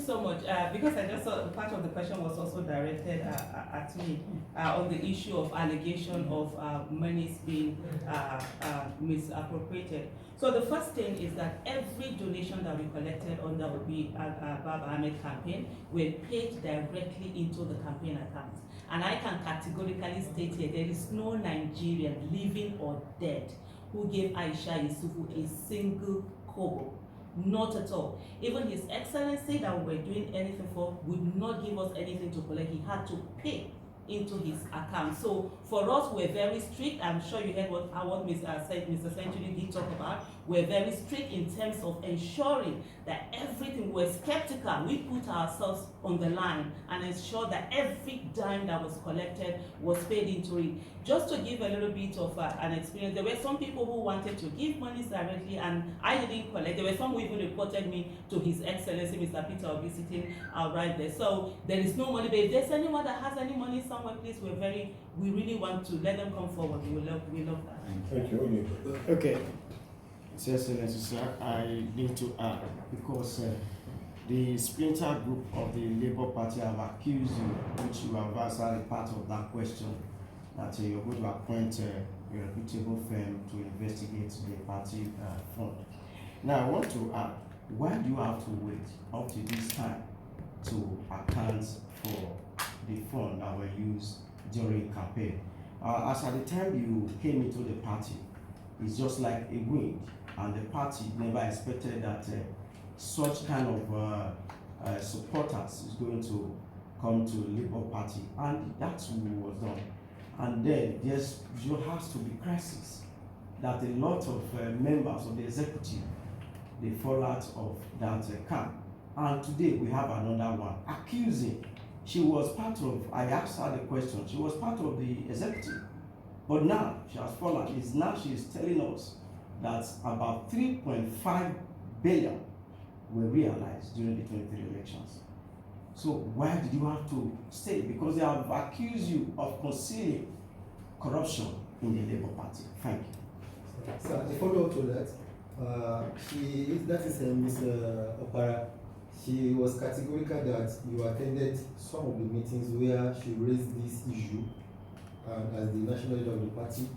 so much. Because I just saw part of the question was also directed at me on the issue of allegation of monies being misappropriated. So the first thing is that every donation that we collected under the Baba Ahmed campaign were paid directly into the campaign account. And I can categorically state here, there is no Nigerian, living or dead, who gave Aisha Yusufu a single kobo. Not at all. Even His Excellency that we were doing anything for would not give us anything to collect. He had to pay into his account. So for us, we're very strict. I'm sure you heard what Mr. Century did talk about. We're very strict in terms of ensuring that everything, we're skeptical. We put ourselves on the line and ensure that every dime that was collected was paid into it. Just to give a little bit of an experience, there were some people who wanted to give monies directly and I didn't collect. There were some who even reported me to His Excellency, Mr. Peter Obi, sitting right there. So there is no money, but if there's anyone that has any money somewhere, please, we really want to let them come forward. We love that. Thank you. Okay. Sir, sir, I need to add, because the splinter group of the Labour Party have accused you, which you have answered a part of that question, that you're going to appoint a reputable firm to investigate the party fund. Now, I want to add, why do you have to wait up to this time to account for the fund that were used during campaign? As at the time you came into the party, it's just like a wind, and the party never expected that such kind of supporters is going to come to Labour Party, and that's what was done. And then there has to be crisis that a lot of members of the executive, they fall out of that camp. And today we have another one accusing. She was part of, I asked her the question, she was part of the executive, but now she has fallen. She is telling us that about 3.5 billion were realized during the 23 elections. So why did you have to stay? Because they have accused you of concealing corruption in the Labour Party. Thank you. So a follow-up to that, that is Ms. Opara. She was categorical that you attended some of the meetings where she raised this issue as the national leader of the party,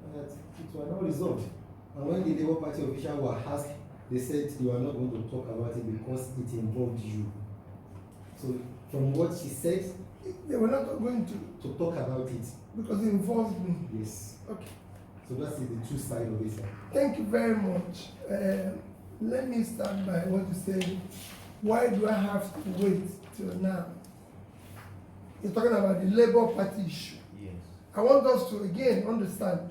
and that it was not resolved. And when the Labour Party officials were asked, they said they were not going to talk about it because it involved you. So from what she said, they were not going to talk about it because it involved me. Yes. Okay. So that's the true side of it. Thank you very much. Let me start by what you say. Why do I have to wait till now? You're talking about the Labour Party issue. Yes. I want us to again understand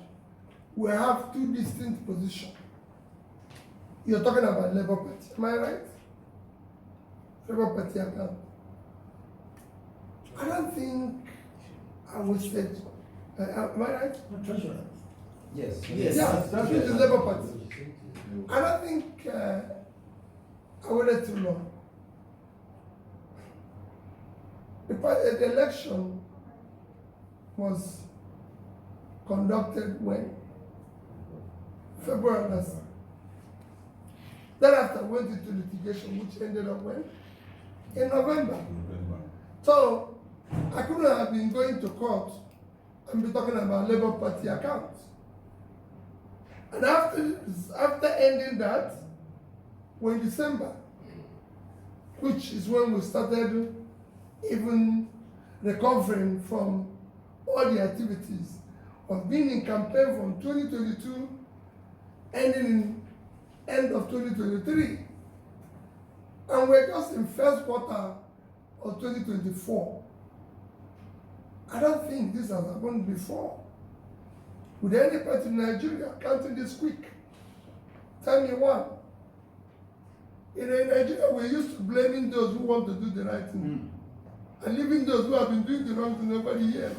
we have two distinct positions. You're talking about Labour Party, am I right? Labour Party account. I don't think I would say, am I right? Treasurer. Yes. Yeah, that's the Labour Party. I don't think I waited too long. The election was conducted when? February last year. Thereafter, I went into litigation, which ended up when? In November. So, I couldn't have been going to court and be talking about Labour Party accounts. And after ending that, we're in December, which is when we started even recovering from all the activities of being in campaign from 2022, ending in end of 2023. And we're just in first quarter of 2024. I don't think this has happened before. With any party in Nigeria counting this quick? Tell me one. In Nigeria, we're used to blaming those who want to do the right thing and leaving those who have been doing the wrong thing over the years.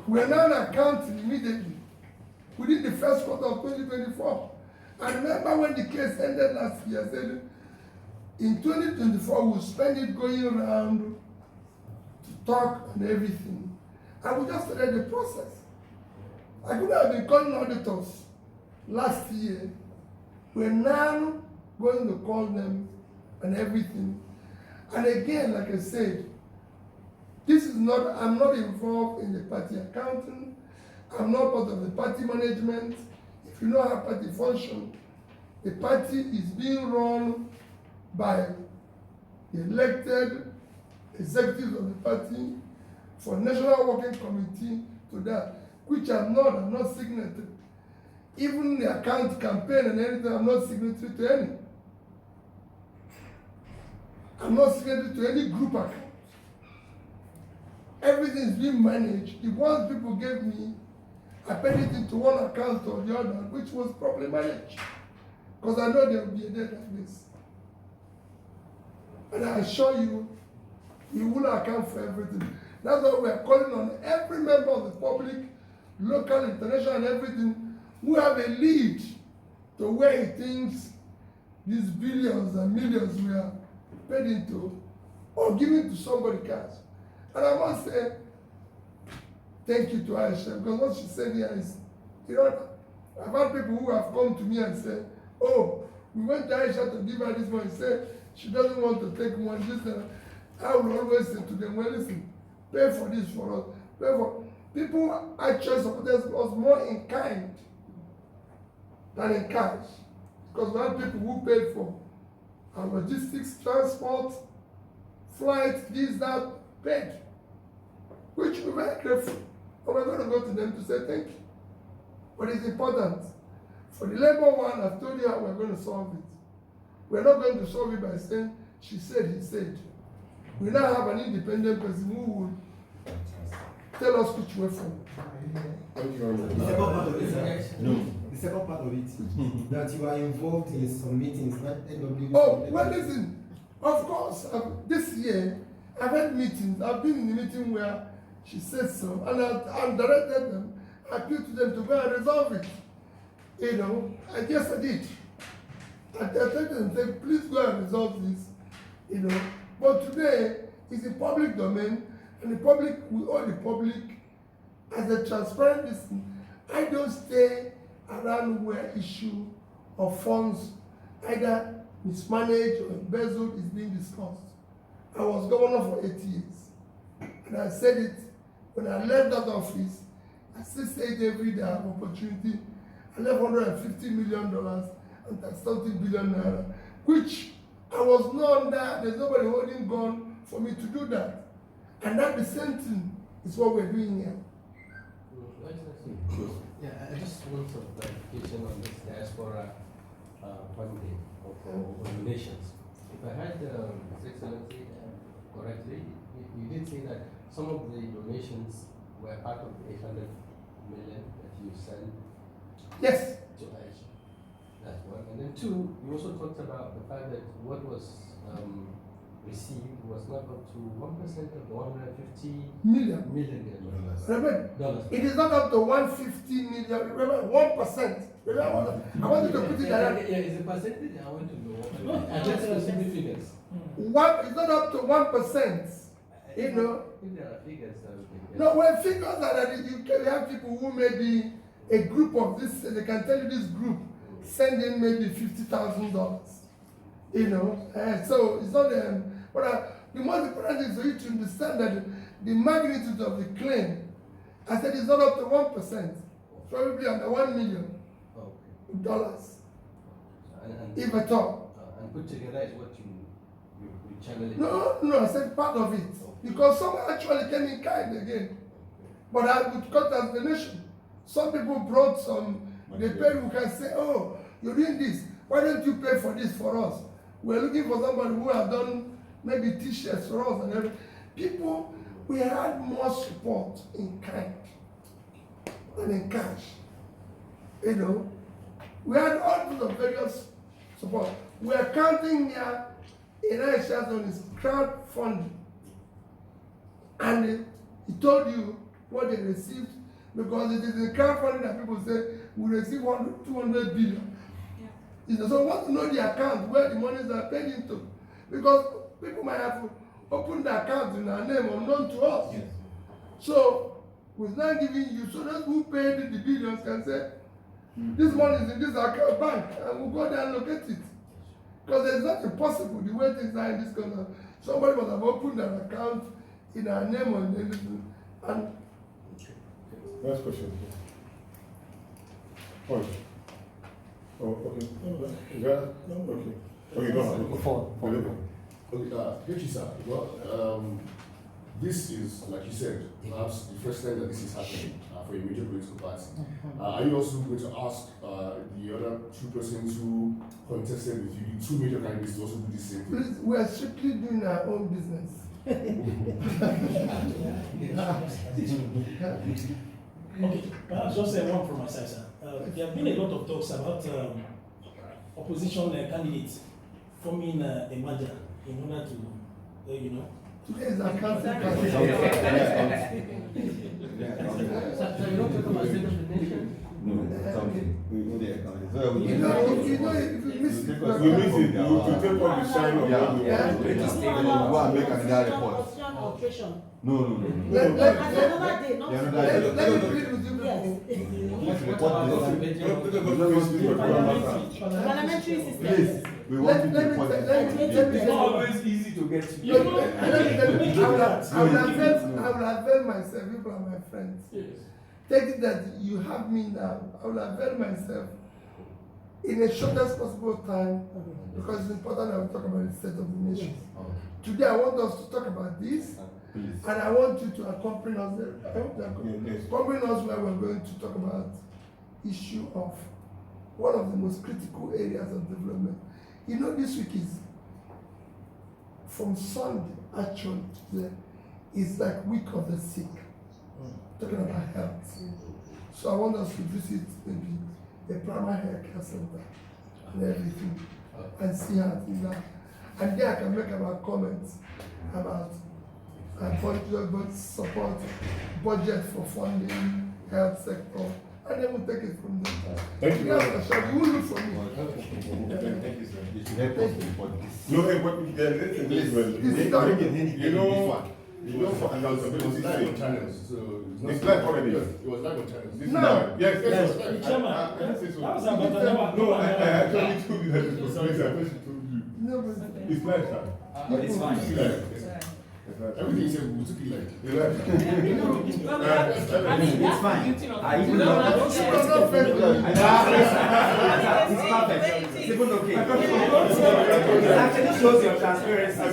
We're now accounting immediately within the first quarter of 2024. I remember when the case ended last year, I said, in 2024, we'll spend it going around to talk and everything. And we just started the process. I could have been calling auditors last year. We're now going to call them and everything. And again, like I said, this is not, I'm not involved in the party accounting. I'm not part of the party management. If you know how party function, the party is being run by the elected executives of the party for national working committee to that, which I'm not signatory. Even the account campaign and anything, I'm not signatory to any. I'm not signatory to any group account. Everything is being managed. The ones people gave me, I paid it into one account or the other, which was probably managed. Because I know there will be a day like this. And I assure you, you will account for everything. That's why we are calling on every member of the public, local, international, and everything, who have a lead to where he thinks these billions and millions we are paid into or given to somebody cash. And I must say, thank you to Aisha, because what she said here is, you know, I've had people who have come to me and said, oh, we went to Aisha to give her this money. Say she doesn't want to take one. I will always say to them, well, listen, pay for this for us. Pay for people actually supported us more in kind than in cash. Because we had people who paid for our logistics, transport, flights, this, that, paid. Which we're very grateful. And we're going to go to them to say thank you. But it's important. For the labor one, I've told you how we're going to solve it. We're not going to solve it by saying, she said, he said. We now have an independent person who will tell us which way forward. Thank you very much. The second part of it, no. The second part of it, that you are involved in some meetings, not NW. Oh, well, listen, of course, this year, I've had meetings. I've been in the meeting where she said so, and I've directed them, I appealed to them to go and resolve it. You know, I guess I did. I directed them and said, please go and resolve this. You know, but today it's a public domain, and the public, we owe the public as a transparent listen. I don't stay around where issue of funds either mismanaged or embezzled is being discussed. I was governor for 8 years, and I said it when I left that office. I still say it every day. I have opportunity. I left $150 million and something billion naira, which I was not under. There's nobody holding gun for me to do that, and that the same thing is what we're doing here. Yeah, I just want some clarification on this diaspora funding or donations. If I heard His Excellency correctly, you did say that some of the donations were part of the 800 million that you sent. Yes. To Aisha. That's one. And then two, you also talked about the fact that what was received was not up to 1% of the 150 million dollars. Remember, it is not up to 150 million. Remember, 1%. Remember, I want you to put it yeah, there. yeah, it's a percentage. I want to know. And that's specific figures. It's not up to 1%. You know. If there are figures, No, when figures are that you can have people who may be a group of this, they can tell you this group send in maybe $50,000. You know, so it's not but the most important thing is for you to understand that the magnitude of the claim, I said it's not up to 1%, probably under $1 million. If at all. And put together is what you channel it. No, I said part of it. Because some actually came in kind again. But I would cut as the nation. Some people brought some, they paid, who can say, oh, you're doing this. Why don't you pay for this for us? We're looking for somebody who has done maybe t-shirts for us and everything. People, we had more support in kind than in cash. You know, we had all sorts of various support. We are counting here in Aisha's on his crowdfunding. And he told you what they received, because it is in crowdfunding that people say we receive 200 billion. Yeah. So we want to know the account where the monies are paid into, because people might have opened the account in our name unknown to us. Yes. So we're now giving you, so those who paid the billions can say, this money is in this account bank, and we'll go there and locate it. Because there's nothing possible the way things are in this country. Somebody must have opened an account in our name and anything. And Last question. Point. Oh, okay. Is that, okay. Okay, go on. Okay, thank you, sir. Well, this is, like you said, perhaps the first time that this is happening for a major political party. Are you also going to ask the other two persons who contested with you, the two major candidates, to also do the same thing? please, we are strictly doing our own business. Okay, perhaps just one from my side, sir. There have been a lot of talks about opposition candidates forming a merger in order to, you know. Today is our council. So you don't talk about state of the nation? If you miss it, We miss it. We take on the shine of what we Yeah. want. Go and make another report. Operation. No. let Another day, not Yeah, today. let me plead with you Yes. people. Let's report this. Parliamentary system. Please, we want you to report this. It's not always easy to get to. I will avail myself, people are my friends. Take it that you have me now. I will avail myself in the shortest possible time because it's important that we talk about the state of the nation. Today I want us to talk about this and I want you to accompany us there. I hope that accompany us where we're going to talk about issue of one of the most critical areas of development. You know, this week is from Sunday actually today is like week of the sick. Talking about health. So I want us to visit maybe a primary health care center and everything and see how things are. And then I can make about comments about budget support, budget for funding, health sector, and then we'll take it from there. Thank you. Yes, sir. You will look for me. Thank you, sir. You should help us to report this. No, hey, what we get, let's do this well. You know, for accountability, It's live on channels, so it's live already. It was live on channels. This is No. live. Yes, Yes, yes. Chairman, I didn't say so. that was about another. No, I actually told you that before. Sorry, sir. I thought she told you. No, but It's live, sir. It's fine. It's live. Everything you said, we took it like. It's live. I mean, It's fine. I even no, know. don't sit down, don't fail me. It's perfect. It's even okay. It actually shows your transparency. So